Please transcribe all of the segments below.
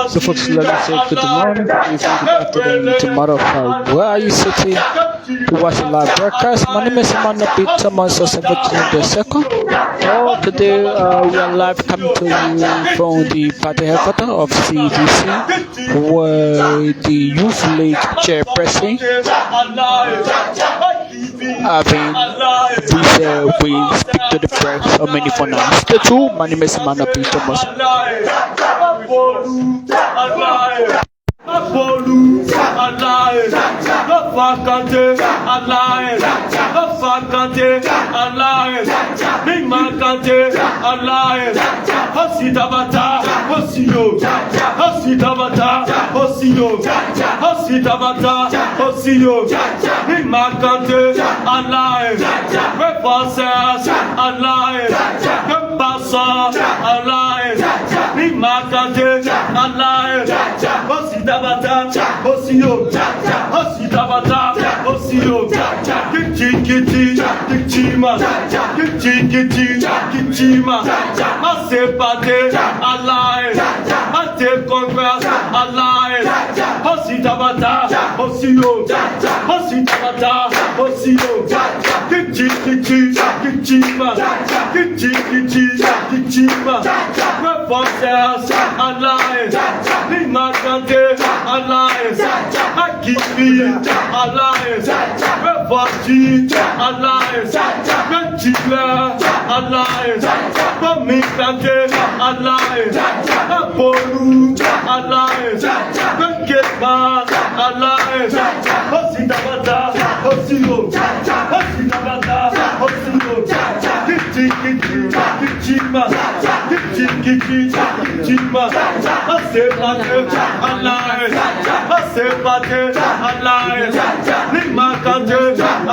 So folks, let me say good morning, good evening, good afternoon, tomorrow. Where are you sitting to watch the live broadcast? My name is Emmanuel Thomas the second. So today we are live coming to you from the party headquarters of CDC, where the youth league chairperson Aivin Wesseh will speak to the press on many for now. Stay tuned. My name is Emmanuel Thomas. Apolu alive, no vacante alive, no vacante alive, big vacante alive. Hositabata, hosio, hositabata, hosio, hositabata, hosio, big vacante alive, repossess alive, repassa alive, big vacante alive. Hositabata, hosio, hositabata, hosio, kitchi, kitchima, kitchima, asepate, alive, ate congress, alive, hositabata, hosio, hositabata, hosio, kitchima, kitchima, repossess, alive, Nimagante, alive, Akibi, alive, Revaji, alive, Benchila, alive, Pamikante, alive, Apolu, alive, Benkeba, alive, Hositabata, Hosio, Hositabata, Hosio, Kitchima, Asepate, alive, Asepate, alive, Nimagante,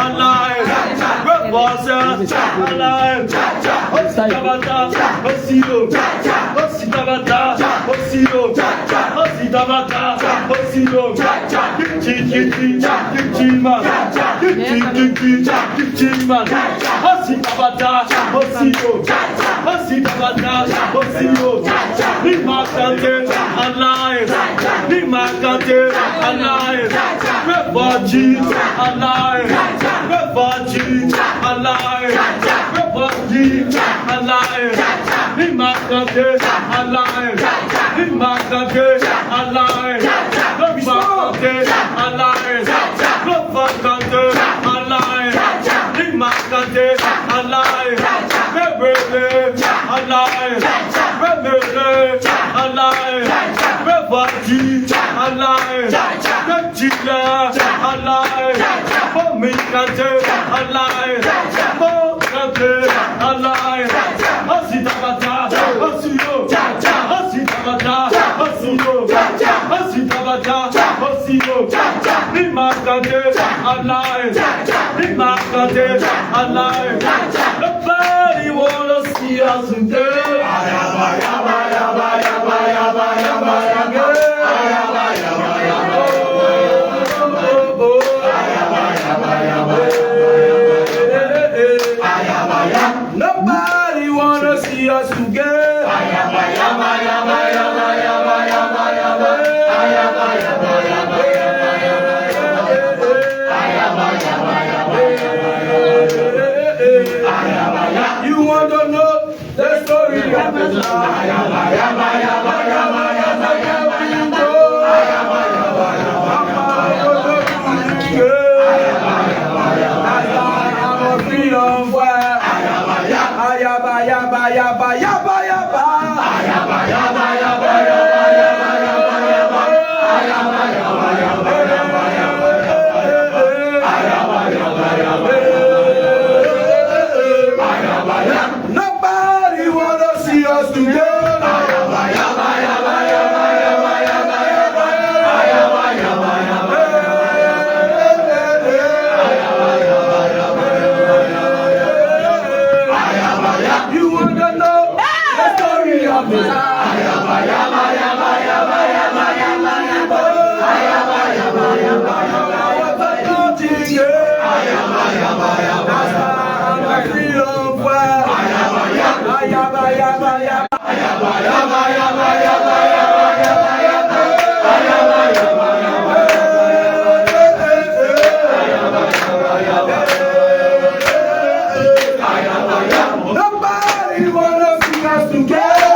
alive, Repossess, alive, Hositabata, Hosio, Hositabata, Hosio, Hositabata, Hosio, Kitchima, Hositabata, Hosio, Hositabata, Hosio, Nimagante, alive, Nimagante, alive, Revaji, alive, Revaji, alive, Revaji, alive, Nimagante, alive, Nimagante, alive, Nimagante, alive, Nimagante, alive, Nimagante, alive, Rebele, alive, Rebele, alive, Revaji, alive, Benchila, alive, Pomikante, alive, Pomikante, alive, Hositabata, Hosio, Hositabata, Hosio, Hositabata, Hosio, Nimagante, alive, Nimagante, alive. Nobody wanna see us today. Nobody wanna see us together. You want to know the story of the Nobody wanna see us together. You wanna know the story of the Nobody wanna see us together.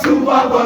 Super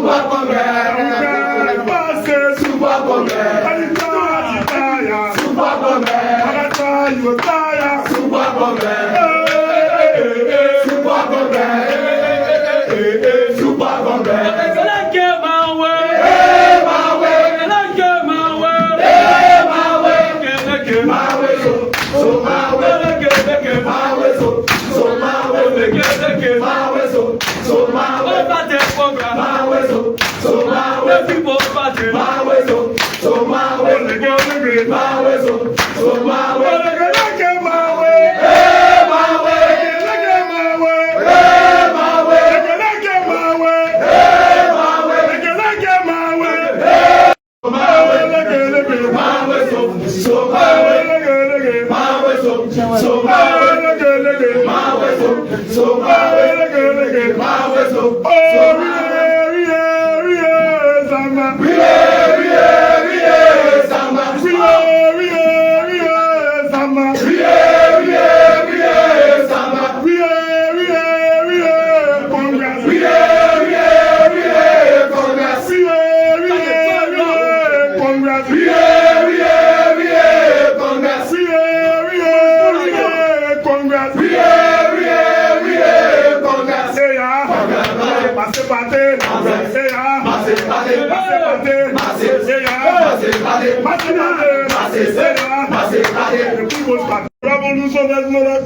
Super Congress. Passes Super Congress. Alitaya. Super Congress. Alata you tire. Super Congress. Super Congress. Super Congress. Let's get my way. Hey, my way. Let's get my way. Hey, my way. Let's get My way, so my way. My way, so my way. My way, so my way. My way, so my way. People party. My way, so my way. My way, so my way. Look at my way. Hey, my way. Look at my way. Hey, my way. Look at my way. Hey, my way. Look at my way. Hey, my way. Look at my way. So my way. My way, so my way. My way, so my way. My way, so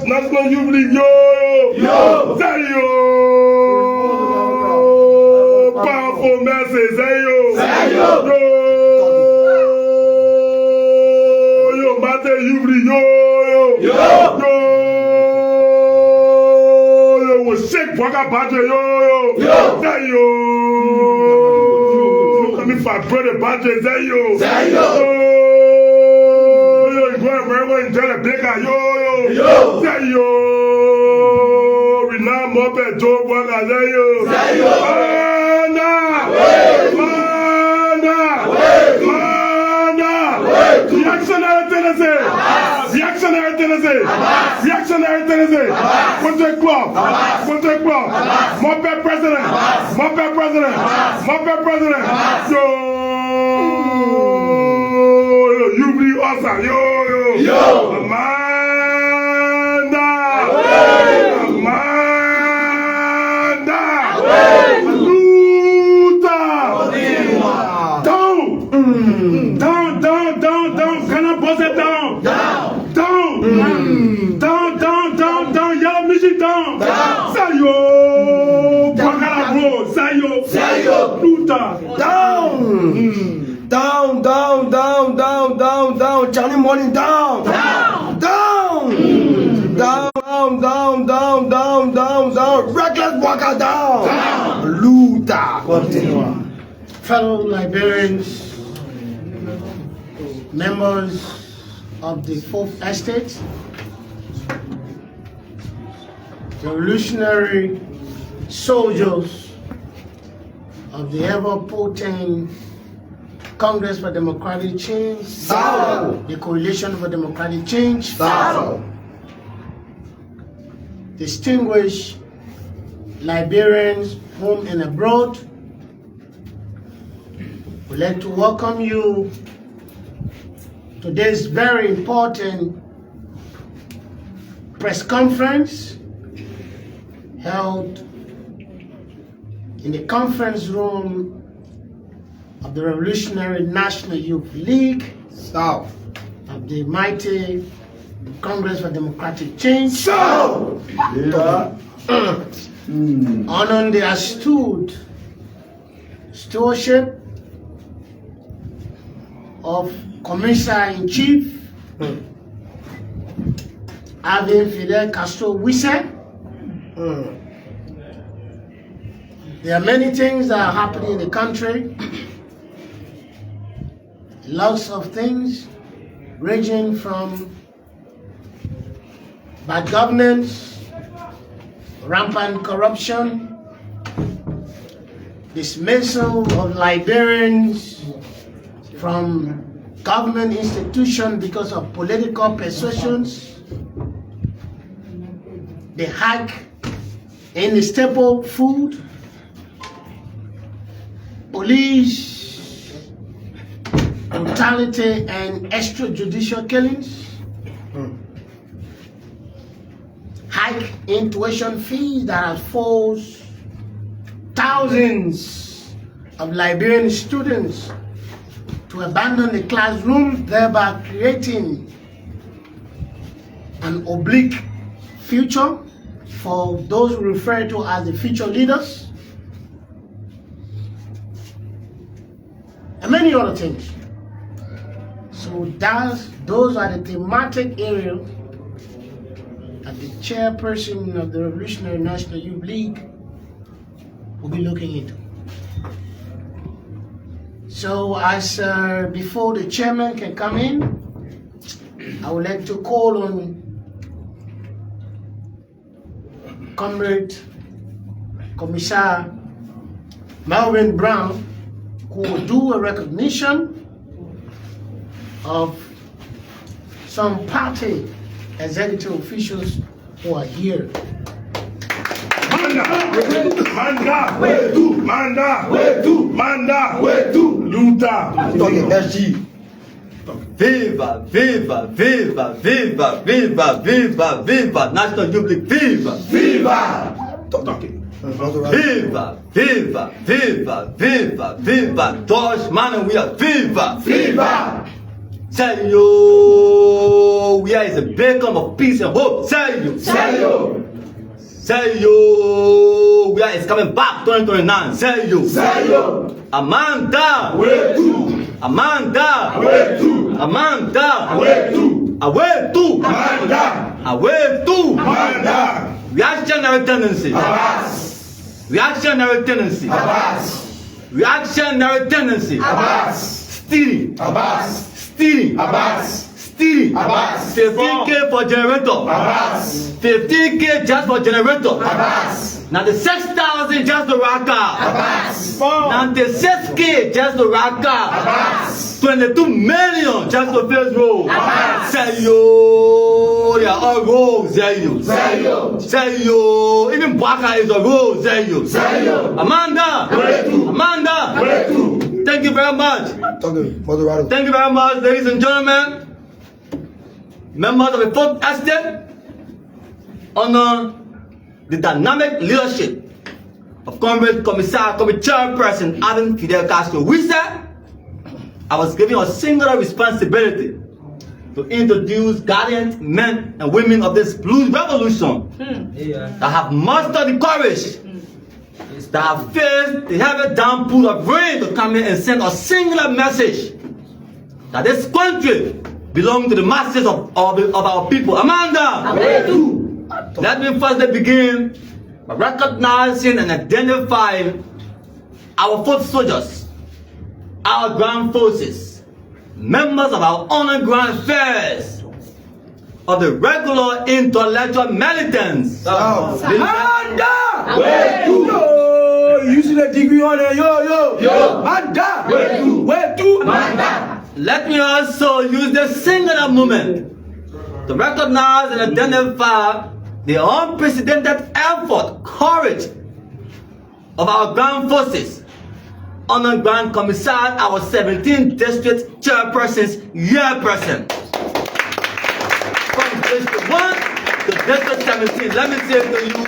National Youth League, yo, say yo, powerful message, say yo, yo, Mate Youth League, yo, we'll shake Waka Baje, yo, say yo, let me find brother Baje, say yo, yo, Tell a bigger yo, say yo, we now up at Joe Waka, say yo, reactionary Tennessee, what's that club, Muppet president, you be awesome, yo, Amanda, down, can I bust it down, down, yellow mission down, Sayo, Bakala Road, Sayo, Luta, down, Johnny Morning down, reckless Waka down, Luta, continue. Fellow Liberians, members of the Fourth Estate, revolutionary soldiers of the ever-potent Congress for Democratic Change, the Coalition for Democratic Change, distinguished Liberians home and abroad, we'd like to welcome you to this very important press conference held in the conference room of the Revolutionary National Youth League of the mighty Congress for Democratic Change. Honoring the astute stewardship of Commissioner-in-Chief Aivin Wesseh. There are many things that are happening in the country. Lots of things ranging from bad governance, rampant corruption, dismissal of Liberians from government institutions because of political persuasions, the hike in the staple food, police brutality and extrajudicial killings, hike in tuition fees that have forced thousands of Liberian students to abandon the classroom, thereby creating an oblique future for those who refer to as the future leaders, and many other things. So those are the thematic areas that the chairperson of the Revolutionary National Youth League will be looking into. So as before the chairman can come in, I would like to call on Comrade Commissar Melvin Brown, who will do a recognition of some party executive officials who are here. Viva, viva, viva, viva, viva, viva, viva, National Youth League, viva, viva! Viva, viva, viva, viva, viva, George Man, we are viva, viva! Say yo, we are a beacon of peace and hope. Say yo, say yo. Say yo, we are coming back 2029. Say yo, say yo. Amanda, where to? Amanda, where to? Amanda, where to? Away to? Amanda, away to? Amanda. Reactionary tendency. Abbas. Reactionary tendency. Abbas. Reactionary tendency. Abbas. Stealing. Abbas. Stealing. Abbas. Stealing. Abbas. 15K for generator. Abbas. 15K just for generator. Abbas. Now the 6,000 just to rock out. Abbas. Now the 6K just to rock out. Abbas. 22 million just to face road. Abbas. Say yo, they are all roads. Say yo. Say yo. Say yo. Even Baka is a road. Say yo. Say yo. Amanda. Amanda. Thank you very much. Thank you very much, ladies and gentlemen. Members of the 4th Estate, honor the dynamic leadership of Comrade Commissar, Chairperson Aivin Wesseh. I was given a singular responsibility to introduce guardian men and women of this blue revolution that have mustered the courage, that have faced the heavy downpour of rain to come in and send a singular message that this country belongs to the masses of our people. Amanda! Let me first begin by recognizing and identifying our foot soldiers, our ground forces, members of our honor ground affairs, of the regular intellectual militants. Amanda! Where to? You see the degree on there, yo. Amanda! Where to? Amanda! Let me also use this singular moment to recognize and identify the unprecedented effort, courage of our ground forces, Honor Grand Commissar, our 17th District Chairperson's Yearperson. From District 1 to District 17, let me say to you,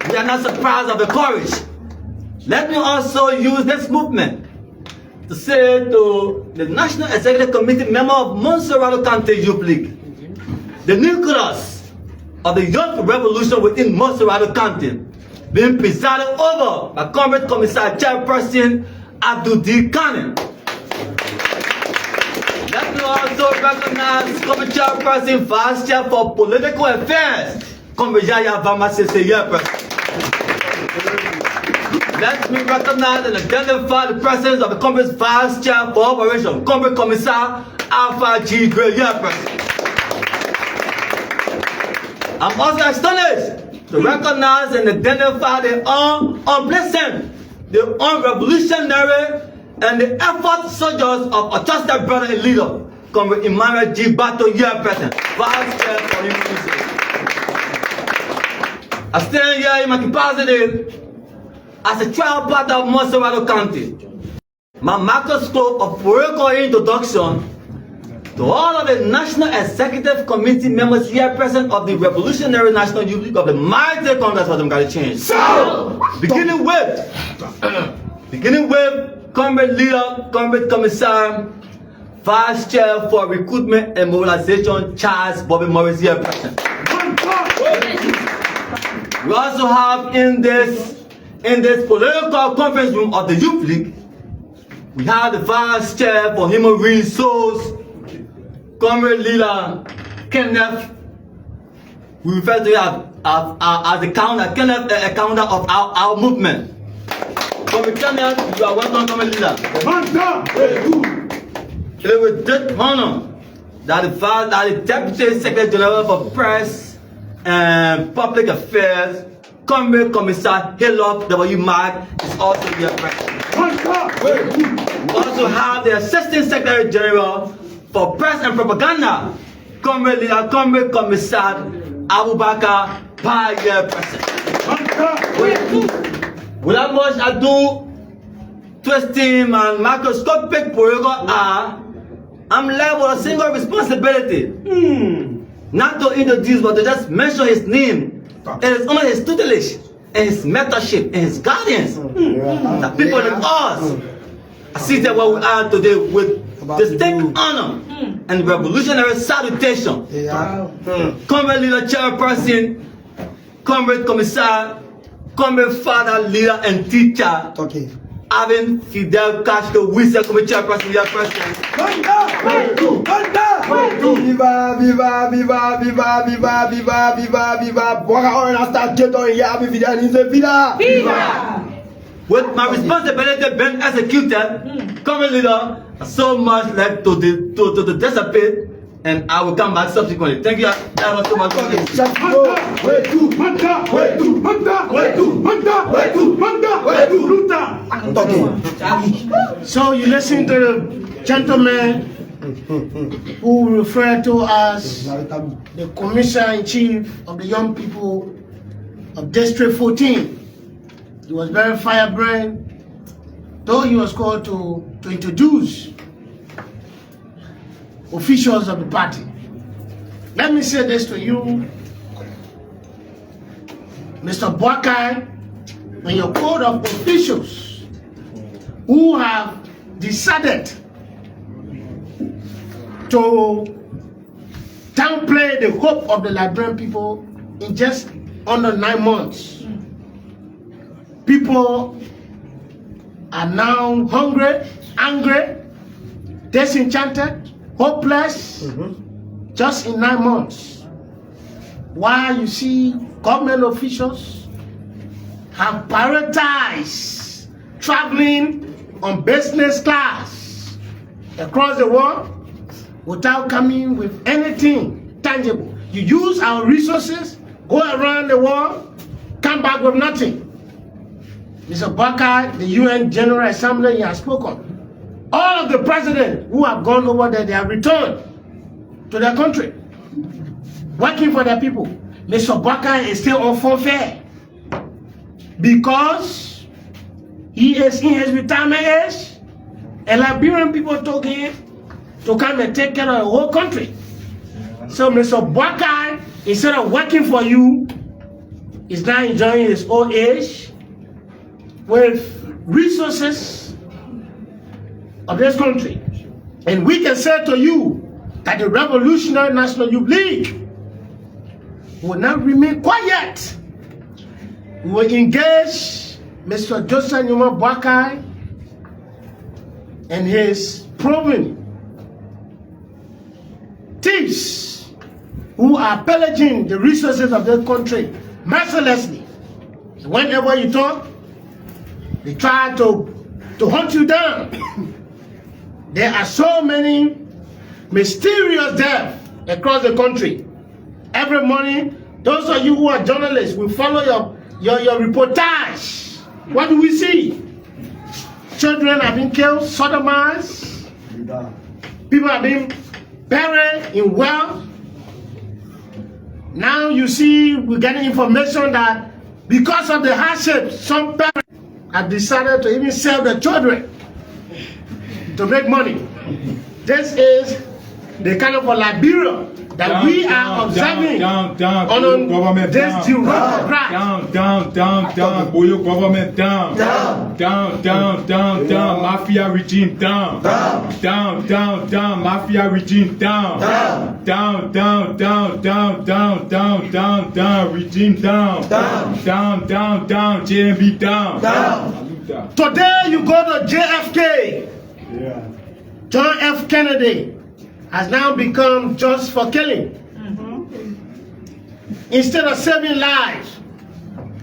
we are not surprised of the courage. Let me also use this movement to say to the National Executive Committee member of Montserrat County Youth League, the nucleus of the youth revolution within Montserrat County, being presided over by Comrade Commissar Chairperson Abdul D. Khan. Let me also recognize Comrade Chairperson Vice Chair for Political Affairs, Comrade Yaya Vamasese Yearperson. Let me recognize and identify the presence of the Comrade Vice Chair for Operation, Comrade Commissar Alpha G. Gray Yearperson. I'm also astonished to recognize and identify the unpleasant, the unrevolutionary, and the effort soldiers of a trusted brother and leader, Comrade Emmanuel G. Bato Yearperson, Vice Chair for Human. I stand here in my capacity as a trial partner of Montserrat County. my microscope of political introduction to all of the National Executive Committee members here present of the Revolutionary National Youth League of the Mighty Congress for Democratic Change. So, beginning with Comrade Leader, Comrade Commissar, Vice Chair for Recruitment and Mobilization, Charles Bobby Morris here present. We also have in this political conference room of the Youth League, we have the Vice Chair for Human Resources, Comrade Leader Kenneth. We refer to him as the counter, Kenneth, a counter of our movement. Comrade Kenneth, you are welcome, Comrade Leader. It is with great honor that the Deputy Secretary General for Press and Public Affairs, Comrade Commissar Hillock W. Mark, is also here present. We also have the Assistant Secretary General for Press and Propaganda, Comrade Leader, Comrade Commissar Abubakar Pai here present. Without much ado, twisting and microscopic political eye, I'm left with a single responsibility. Not to introduce, but to just mention his name. It is under his tutelage, and his mentorship, and his guidance. The people like us are seated where we are today with distinct honor and revolutionary salutation. Comrade Leader Chairperson, Comrade Commissar, Comrade Father, Leader, and Teacher. Aivin Wesseh, Comrade Chairperson, here present. With my responsibility being executed, Comrade Leader, so much left to dissipate, and I will come back subsequently. Thank you ever so much. So you listen to the gentleman who referred to as the Commissioner-in-Chief of the Young People of District 14. He was very firebrand, though he was called to introduce officials of the party. Let me say this to you, Mr. Boakai, and your code of officials who have decided to downplay the hope of the Liberian people in just under 9 months. People are now hungry, angry, disenchanted, hopeless, just in 9 months. While you see government officials have prioritized traveling on business class across the world without coming with anything tangible. You use our resources, go around the world, come back with nothing. Mr. Boakai, the UN General Assembly, he has spoken. All of the presidents who have gone over there, they have returned to their country, working for their people. Mr. Boakai is still on forfeit because he is in his retirement age, and Liberian people told him to come and take care of the whole country. So Mr. Boakai, instead of working for you, is now enjoying his old age with resources of this country. And we can say to you that the Revolutionary National Youth League will not remain quiet. We will engage Mr. Joseph Numa Boakai and his proven thieves who are pillaging the resources of this country mercilessly. Whenever you talk, they try to hunt you down. There are so many mysterious deaths across the country. Every morning, those of you who are journalists will follow your reportage. What do we see? Children are being killed, sodomized. People are being buried in wells. Now you see, we're getting information that because of the hardship, some parents have decided to even sell their children to make money. This is the kind of a Liberia that we are observing on this bureaucrat. Down, boy, your government down, mafia regime down, mafia regime down, regime down, JMB down. Today you go to JFK. John F. Kennedy has now become just for killing. Instead of saving lives,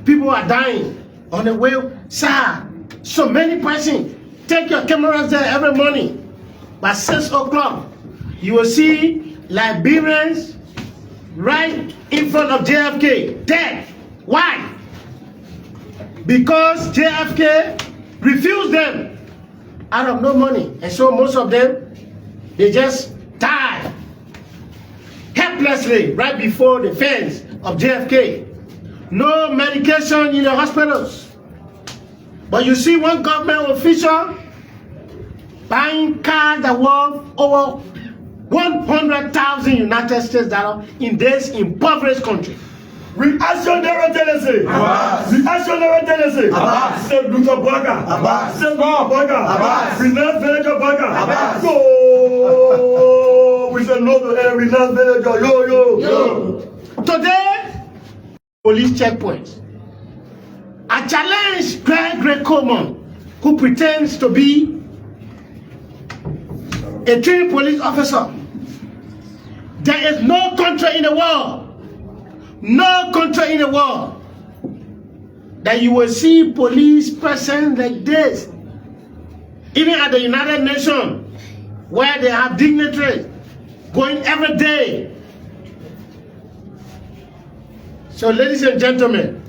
people are dying on the way. Sir, so many persons. Take your cameras there every morning. By 6 o'clock, you will see Liberians right in front of JFK, dead. Why? Because JFK refused them out of no money. And so most of them, they just died helplessly right before the fence of JFK. No medication in the hospitals. But you see one government official buying cars that worth over 100,000 United States dollars in this impoverished country. Reactionnaire tendency. Reactionnaire tendency. C'est Luka Baga. C'est Luka Baga. We not villager Baga. Go. We say no to every not villager. Yo. Today, police checkpoints. I challenge Greg Coleman, who pretends to be a trained police officer. There is no country in the world, that you will see police person like this. Even at the United Nations, where they have dignitaries going every day. So ladies and gentlemen,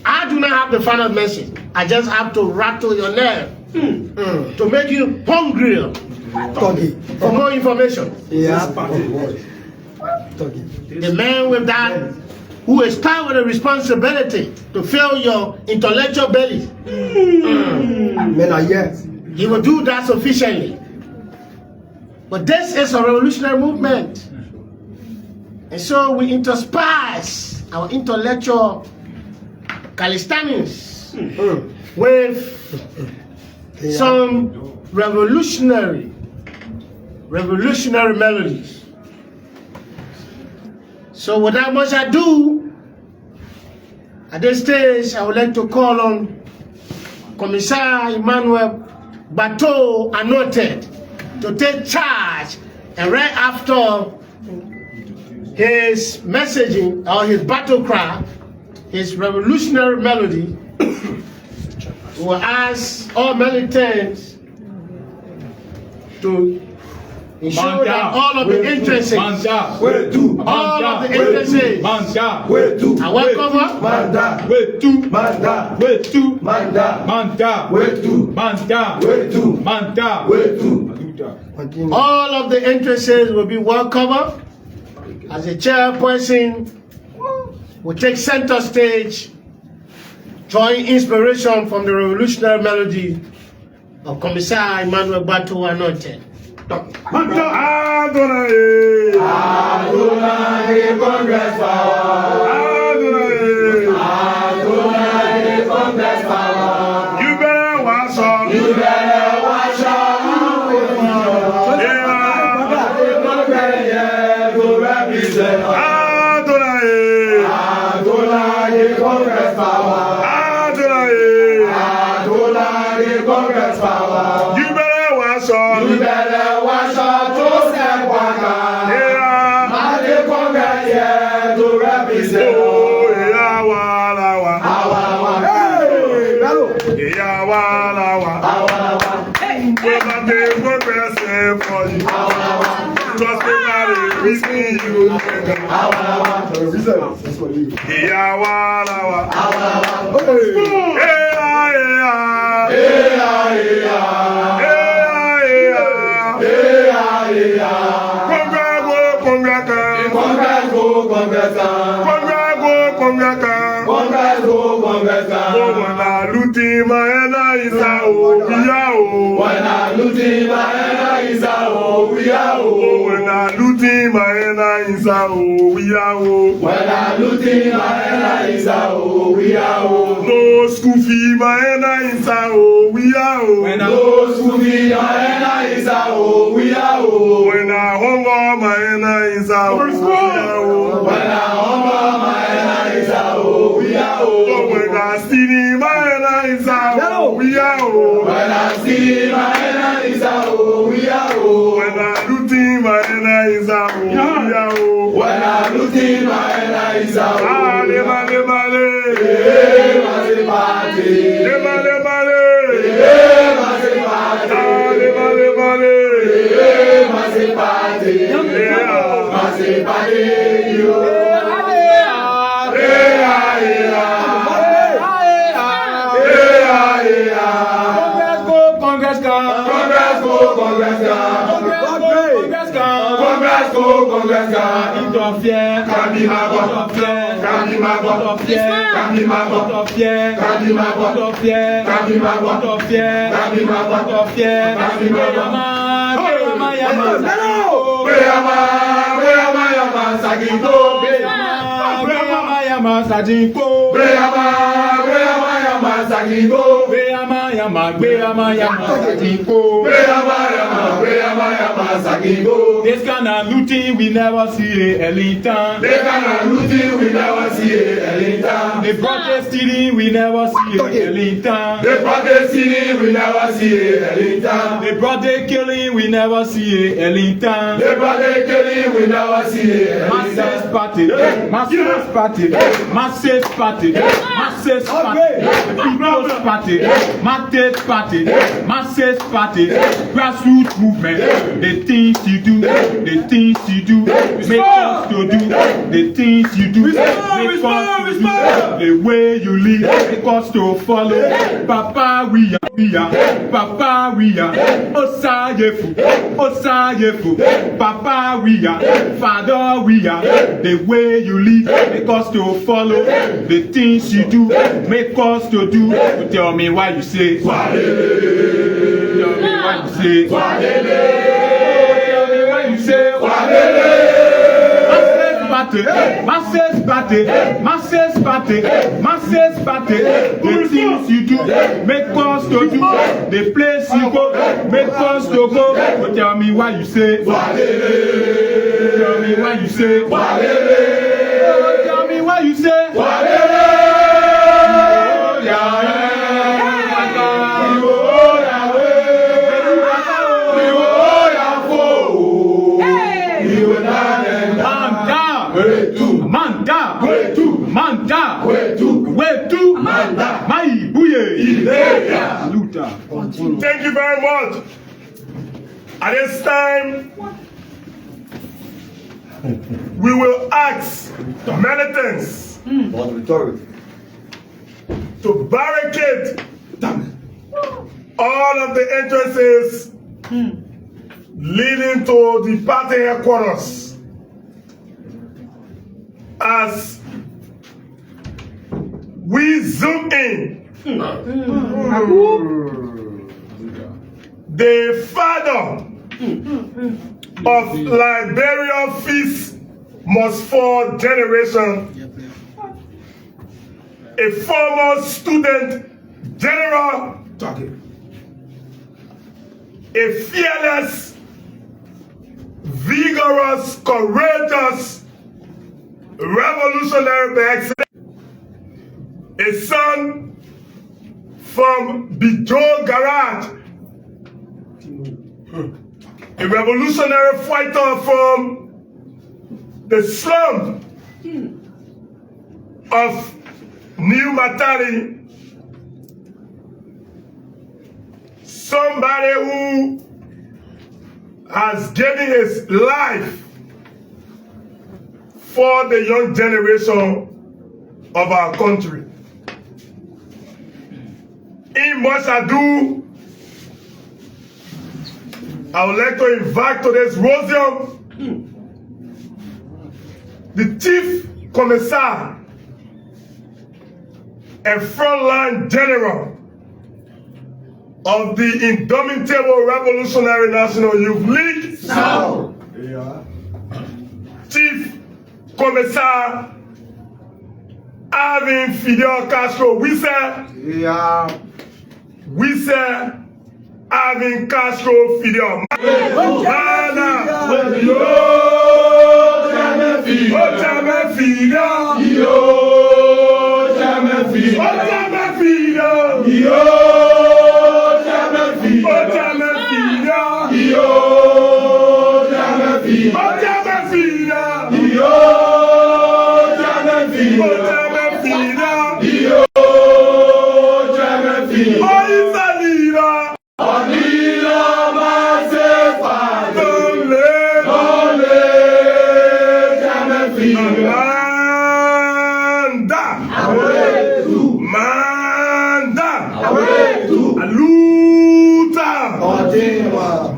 I do not have the final message. I just have to rattle your nerve to make you hungrier for more information. The man with that, who is tasked with the responsibility to fill your intellectual belly, he will do that sufficiently. But this is a revolutionary movement. And so we intersperse our intellectual calisthenics with some revolutionary melodies. So without much ado, at this stage, I would like to call on Commissar Emmanuel Bateau Anointed to take charge, and right after his messaging or his battle cry, his revolutionary melody, we will ask all militants to ensure that all of the interests are welcome. All of the interests will be well covered. As the chairperson will take center stage, drawing inspiration from the revolutionary melody of Commissar Emmanuel Bateau Anointed. Adonai, Congress power. Adonai, Congress power. You better watch out. Adonai, Congress power. Adonai, Congress power. You better watch out. To step back. Congress here to represent. For you. Trust me, we see you. Congrats, isa o, we are o. When I looting my henna is a oh, we are oh. When I looting my henna isa o, we are o. When I looting my henna is a oh, we are oh. No school fee my henna isa o, we are o. When I No school fee my henna is a oh, we are oh. When I hunger my henna isa o, we are o. When I hunger my henna is a oh, we are oh. When I steal my henna isa o, we are o. When I see my henna is a oh, we are oh. When I looting my henna isa o, we are o. When I looting my henna is a oh, we Ale are male male, hey, mase party. le male male, Hey, mase party. ale male male, Hey, mase party. yeah. Mase party, yo. Congress come. Congress go, Congress go. Congress go, Congress go. Interfere. Kami ma bo. Kami ma bo. Kami ma bo. Kami ma bo. Kami ma bo. Kami ma bo. Kami ma bo. Breyama yama sagito. Breyama yama sagito. This kind of looting we never see a Ellington. They kind of looting we never see a Ellington. The broadcast stealing we never see a Ellington. The broadcast stealing we never see a Ellington. The broadcast killing we never see a Ellington. The broadcast killing we never see a Massive Ellington. party, massive party, massive party, massive party, people's party, massive party, massive party, grassroots movement, the things you do, the things you do, make us to do, the things you do, make us to do, the way you live, make us to follow. Papa we are, Papa we are, Osayefu, Osayefu, Papa we are, Father we are, the way you live, make us to follow, the things you do, make us to do. Tell me why you say, tell me why you say, tell me why you say, massive party, massive party, massive party, the things you do, make us to do, the place you go, make us to go. But tell me why you say, tell me why you say, tell me why you say, Manda, Mai Buye, Thank you very much. At this time, we will ask militants to barricade all of the entrances leading to the party headquarters as we zoom in. The father of Liberia feast must fall generation, a former student general, a fearless, vigorous, courageous, revolutionary by excellence, a son from Bijo Garage, a revolutionary fighter from the slum of New Matari, somebody who has given his life for the young generation of our country. In much ado, I would like to invite to this rosium the Chief Commissar and Frontline General of the Indomitable Revolutionary National Youth League, Sound. Chief Commissar Aivin Wesseh, Wesseh Aivin Fidel.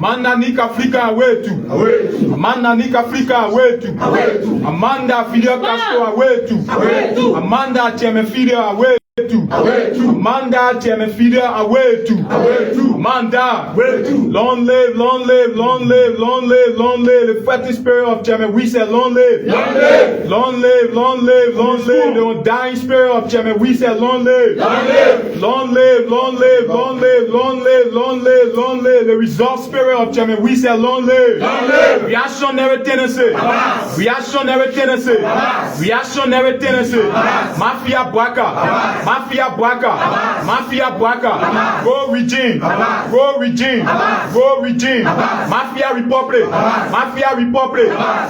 Amanda Nika Africa away to. Amanda Nika Africa away to. Amanda Fidel Castro away to. Amanda Cheme Fidel away to. Amanda Cheme Fidel away to. Amanda, long live, long live, long live, long live, long live. The fighting spirit of Cheme Wesseh, long live. Long live, long live, long live, long live. The undying spirit of Cheme Wesseh, long live. Long live, long live, long live, long live, long live, long live, long live. The resolve spirit of Cheme Wesseh, long live. Long live. Reactionary tendency. Reactionary tendency. Reactionary tendency. Mafia Bwaka. Mafia Bwaka. Mafia Bwaka. Go regime. Go regime. Go regime. Mafia Republic. Mafia Republic.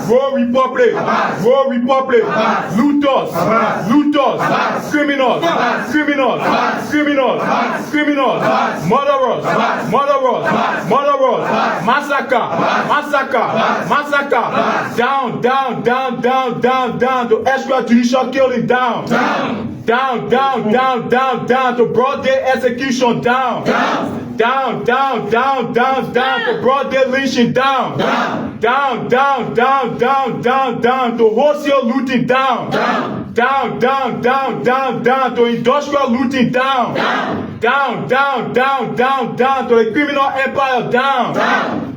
Go Republic. Go Republic. Looters. Looters. Criminals. Criminals. Criminals. Criminals. Murderers. Murderers. Murderers. Massacre. Massacre. Massacre. Down, down, down, down, down, down to extrajudicial killing. Down. Down. Down, down, down, down, down to broad day execution. Down. Down. Down, down, down, down, down to broad day lynching. Down. Down. Down, down, down, down, down, down to wholesale looting. Down. Down. Down, down, down, down, down to industrial looting. Down. Down. Down, down, down, down, down to the criminal empire. Down.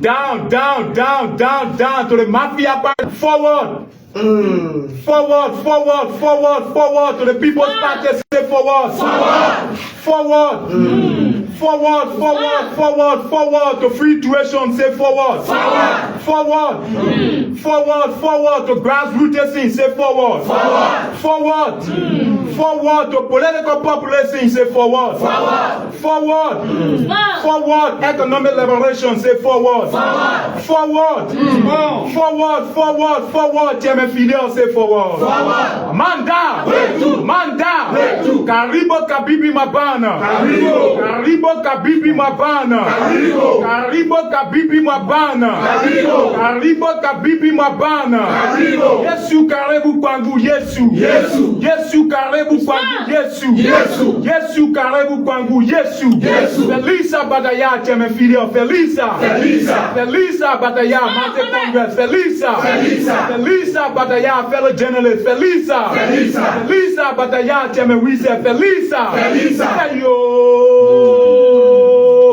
Down. Down, down, down, down, down to the mafia. Forward. Forward, forward, forward, forward to the people's party. Say forward. Forward. Forward. Forward, forward, forward, forward to free tuition. Say forward. Forward. Forward. Forward, forward to grassroots scene. Say forward. Forward. Forward. Forward to political population. Say forward. Forward. Forward. Forward economic liberation. Say forward. Forward. Forward. Forward, forward, forward. Cheme Fidel. Say forward. Forward. Manda. Manda. Karibo Kabibi Mabana. Karibo. Karibo Kabibi Mabana. Karibo. Karibo Kabibi Mabana. Karibo. Karibo Kabibi Mabana. Karibo. Yesu Karebu Kwangu. Yesu. Yesu. Yesu Karebu Kwangu. Yesu. Yesu. Yesu Karebu Kwangu. Yesu. Yesu. Felisa Badaya Cheme Fidel. Felisa. Felisa. Felisa Badaya Mate Congress. Felisa. Felisa. Felisa Badaya fellow journalists. Felisa. Felisa. Felisa Badaya Cheme Wesseh. Felisa. Felisa. Zeyo.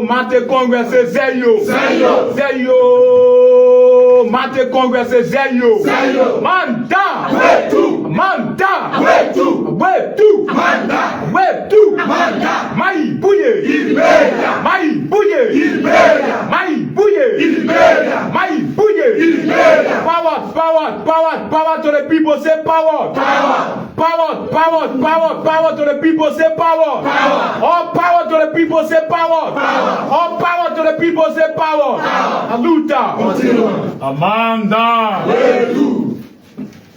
Mate Congress. Zeyo. Zeyo. Zeyo. Mate Congress. Zeyo. Zeyo. Manda. Wetu. Manda. Wetu. Wetu. Manda. Wetu. Manda. Mai buye. Liberia. Mai buye. Liberia. Mai buye. Liberia. Mai buye. Liberia. Power, power, power, power to the people. Say power. Power. Power, power, power, power to the people. Say power. Power. All power to the people. Say power. Power. All power to the people. Say power. Power. Aluta. Amanda. Wetu.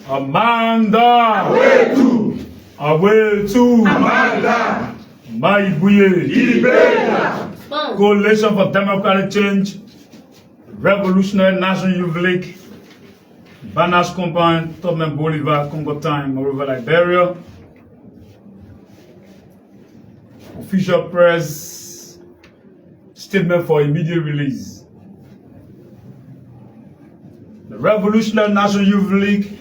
Amanda. Wetu. Awetu. Amanda. Maibuye. Liberia. Coalition for Democratic Change. Revolutionary National Youth League. Banas Compagne, Topman Bolivar, Congo Time, Moreover Liberia. Official press statement for immediate release. The Revolutionary National Youth League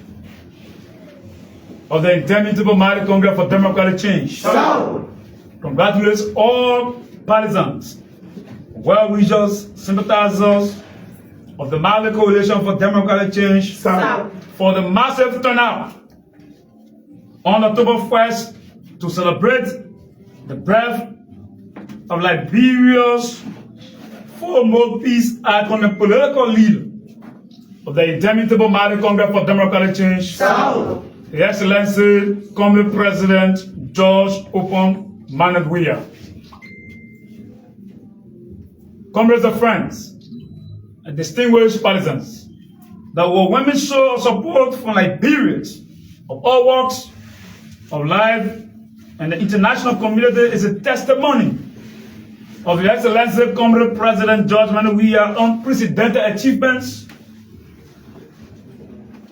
of the Interminable Mighty Congress for Democratic Change congratulates all partisans well-wishers, sympathizers of the Mali Coalition for Democratic Change for the massive turnout on October 1st to celebrate the birth of Liberia's foremost peace icon and political leader of the indomitable Mali Congress for Democratic Change, His Excellency, Comrade President George Oppong Managwea. Comrades and friends, and distinguished partisans, the overwhelming show of support from Liberians of all walks of life and the international community is a testimony of His Excellency Comrade President George Managwea's unprecedented achievements,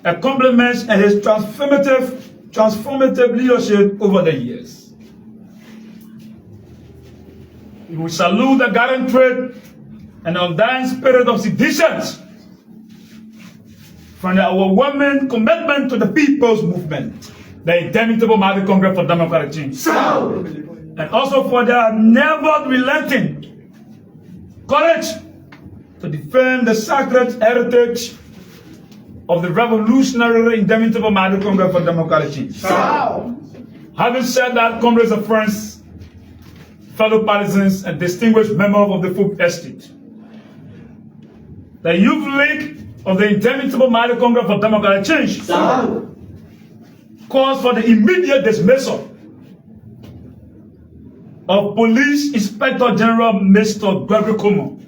accomplishments, and his transformative leadership over the years. We salute the guiding trait and undying spirit of citizens from the overwhelming commitment to the people's movement, the indomitable Mali Congress for Democratic Change, and also for their never relenting courage to defend the sacred heritage of the revolutionary indomitable Mali Congress for Democratic Change. Having said that, comrades and friends, fellow partisans, and distinguished members of the Folk Estate, the Youth League of the indomitable Mali Congress for Democratic Change calls for the immediate dismissal of Police Inspector General Mr. Gregory Como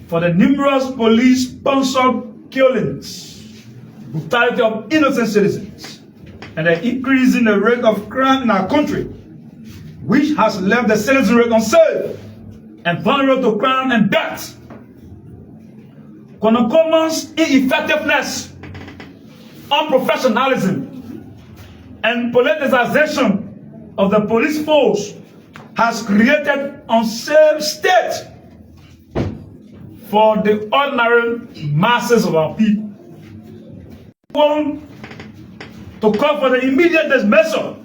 for the numerous police-sponsored killings, brutality of innocent citizens, and the increase in the rate of crime in our country, which has left the citizenry unsafe and vulnerable to crime and death. Konokomo's ineffectiveness, unprofessionalism, and politicization of the police force has created unsafe state for the ordinary masses of our people. We want to call for the immediate dismissal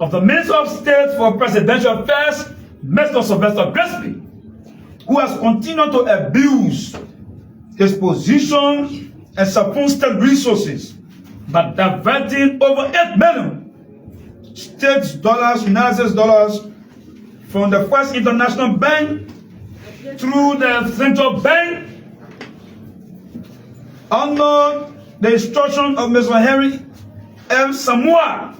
of the Minister of State for Presidential Affairs, Mr. Sylvester Gillespie, who has continued to abuse his position and siphon state resources by diverting over 8 million States dollars, United States dollars, from the First International Bank through the Central Bank under the instruction of Mr. Henry M. Samoa,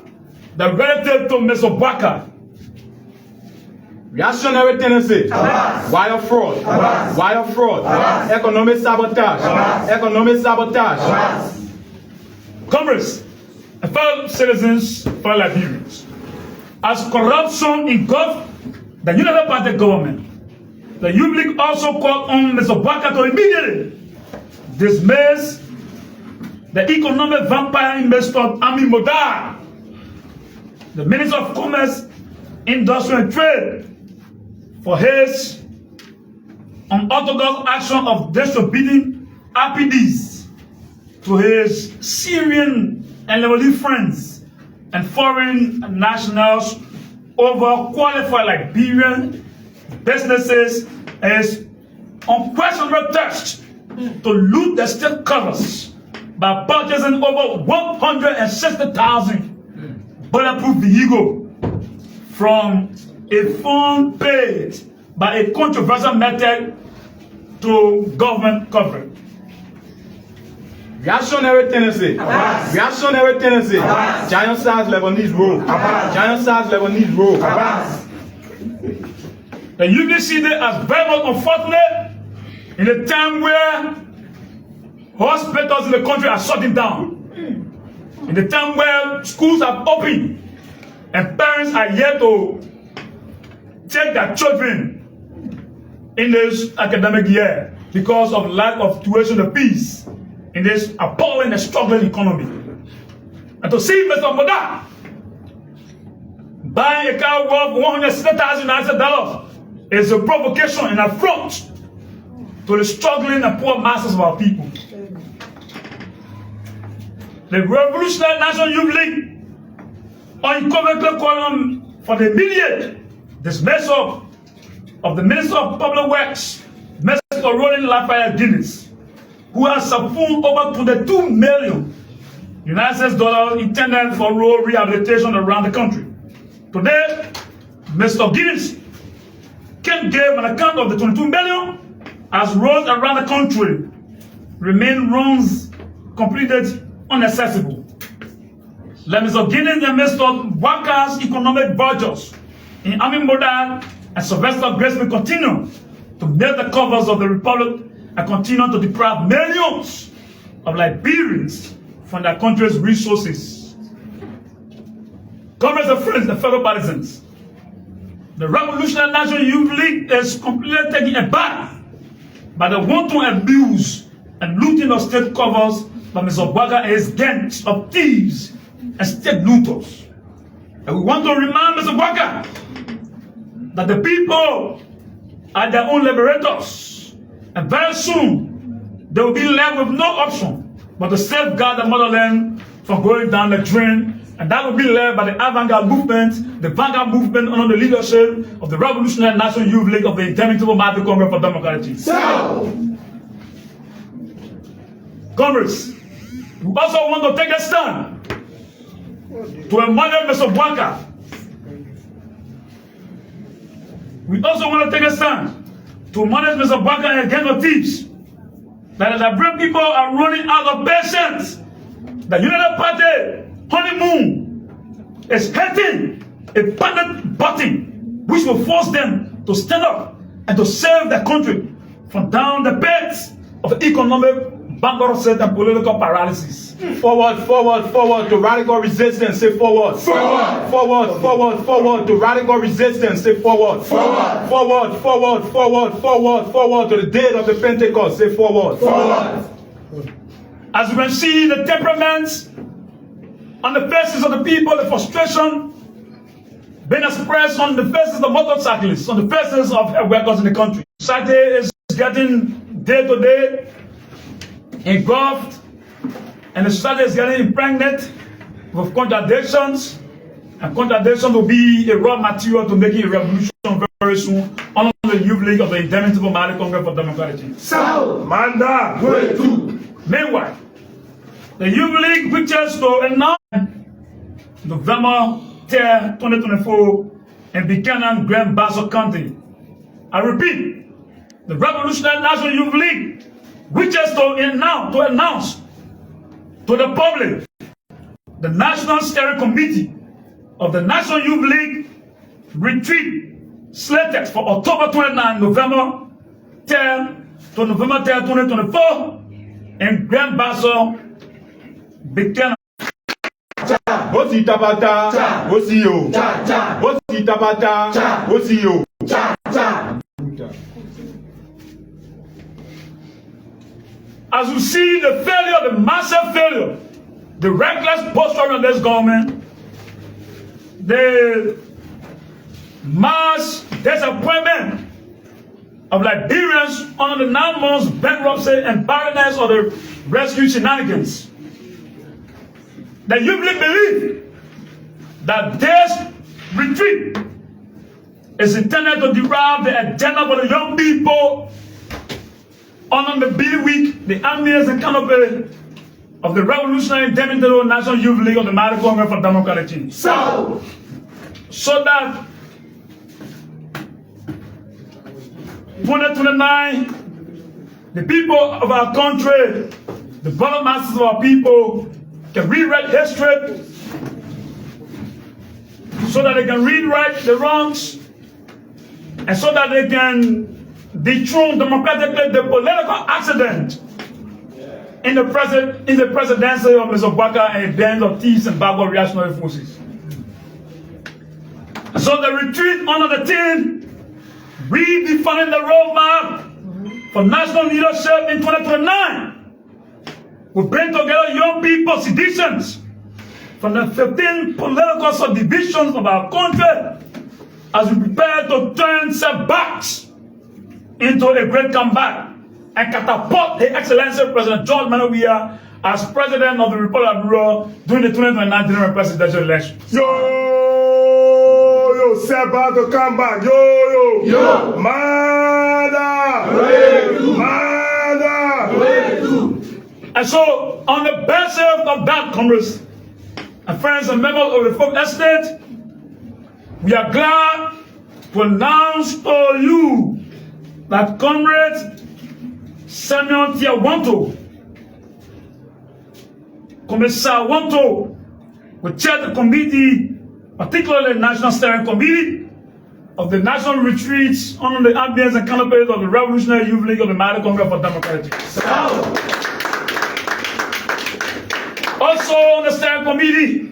the relative to Mr. Baka. Reactionary tendency, wire fraud, economic sabotage, Comrades and fellow citizens, fellow Liberians, as corruption engulfed the United Party government, the Youth League also called on Mr. Baka to immediately dismiss the economic vampire investor Ami Modar, the Minister of Commerce, Industry and Trade, for his unorthodox action of distributing RPDs to his Syrian and Lebanese friends and foreign nationals over qualified Liberian businesses is unquestionable thirst to loot the state coffers by purchasing over 160,000 bulletproof vehicles from a fund paid by a controversial method to government coverage. reactionary tendency, giant size Lebanese road, The UD see it as very much unfortunate in a time where hospitals in the country are shutting down, in the time where schools have opened and parents are yet to take their children in this academic year because of lack of tuition and fees in this appalling and struggling economy. And to see Mr. Moda buying a car worth $160,000 is a provocation and affront to the struggling and poor masses of our people. The Revolutionary National Youth League unequivocally calling for the immediate dismissal of the Minister of Public Works, Mr. Roland Lafayette Guinness, who has siphoned over $22 million intended for road rehabilitation around the country. Today, Mr. Guinness can give an account of the $22 million as roads around the country remain roads completed inaccessible. Let Mr. Guinness and Mr. Waka's economic budgets in Amin Modal and Sylvester Grace will continue to make the covers of the Republic and continue to deprive millions of Liberians from their country's resources. Comrades and friends and fellow partisans, the Revolutionary National Youth League is completely taking a bath by the wanton abuse and looting of state covers by Mr. Waka and his gangs of thieves and state looters. And we want to remind Mr. Waka that the people are their own liberators, and very soon they will be left with no option but to safeguard the motherland from going down the drain, and that will be led by the avant-garde movement, the vanguard movement under the leadership of the Revolutionary National Youth League of the Interminable Market Congress for Democracy. Comrades, we also want to take a stand to admire Mr. Waka. We also want to take a stand to manage Mr. Waka and gang of thieves. That the brave people are running out of patience. The United Party honeymoon is hitting a panic button which will force them to stand up and to save the country from down the pits of economic bankruptcy and political paralysis. Forward, forward, forward to radical resistance, say forward. Forward. Forward, forward, forward to radical resistance, say forward. Forward. Forward, forward, forward, forward, forward to the day of the Pentecost, say forward. Forward. As you can see, the temperaments on the faces of the people, the frustration being expressed on the faces of motorcyclists, on the faces of workers in the country. Society is getting day to day engulfed, and the society is getting impregnated with contradictions, and contradictions will be a raw material to making a revolution very soon under the Youth League of the Interminable Market Congress for Democracy. So, Manda, way too. Meanwhile, the Youth League wishes to announce November 10, 2024 in Buchanan, Grand Bassa County. I repeat, the Revolutionary National Youth League wishes to announce to the public the National Steering Committee of the National Youth League retreat slated for October 29, November 10 to November 10, 2024 in Grand Bassa, Buchanan. Bosi tabata, bosi yo. Bosi tabata, bosi yo. As you see the failure, the massive failure, the reckless posture of this government, the mass disappointment of Liberians under the 9 months bankruptcy and barrenness of the rescue shenanigans, the Youth League believe that this retreat is intended to derive the agenda for the young people under the Billy Week, the ambience and canopy of the Revolutionary Interminable National Youth League of the Market Congress for Democracy. So that 2029, the people of our country, the brothers and sisters of our people, can rewrite history so that they can rewrite the wrongs and so that they can dethrone democratically the political accident in the presidency of Mr. Waka and a band of thieves and backward reactionary forces. So the retreat under the theme, redefining the roadmap for national leadership in 2029, will bring together young people, citizens from the 15 political subdivisions of our country as we prepare to turn setbacks into a great comeback and catapult His Excellency President George Weah as President of the Republic of Liberia during the 2029 general presidential election. Yo! Yo, Seba to come back. Yo. Mother. And so, on the basis of that, comrades and friends and members of the folk estate, we are glad to announce to you that Comrade Samuel Tiawanto, Commissar Wanto, will chair the committee, particularly the National Steering Committee of the National Retreats under the ambience and canopies of the Revolutionary Youth League of the Mighty Congress for Democratic. Also on the Steering Committee,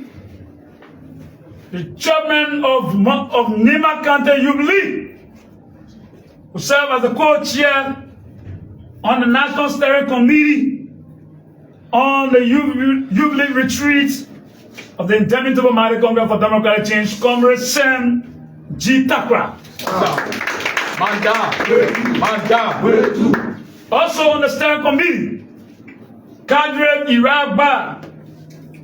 the chairman of Nima Kante Youth League will serve as the co-chair on the National Steering Committee on the Youth League retreat of the Indomitable Mighty Congress for Democratic Change, Comrade Sam G. Takra. Also on the Steering Committee, Kadre Iragba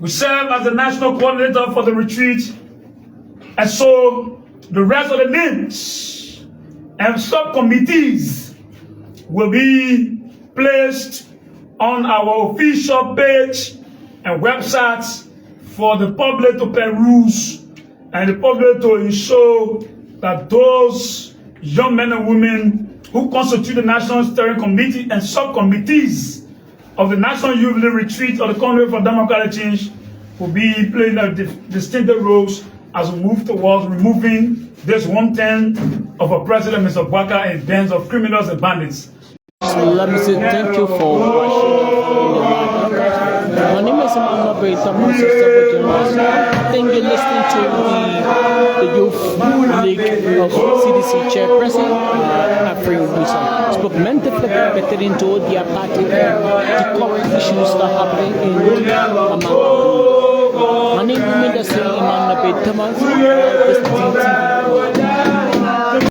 will serve as the national coordinator for the retreat, and so the rest of the names and subcommittees will be placed on our official page and websites for the public to peruse and the public to ensure that those young men and women who constitute the National Steering Committee and subcommittees of the National Youth League Retreat of the Congress for Democratic Change will be playing their distinctive roles as we move towards removing this 1/10 of our president, Mr. Baka, and bands of criminals and bandits. Let me say thank you for watching. My name is Emmanuel Thank you listening to the Youth League of CDC Chairperson, Aivin Wesseh. Spoke mentally better into their party the current issues that are happening in Amman. My name is Emmanuel Thomas.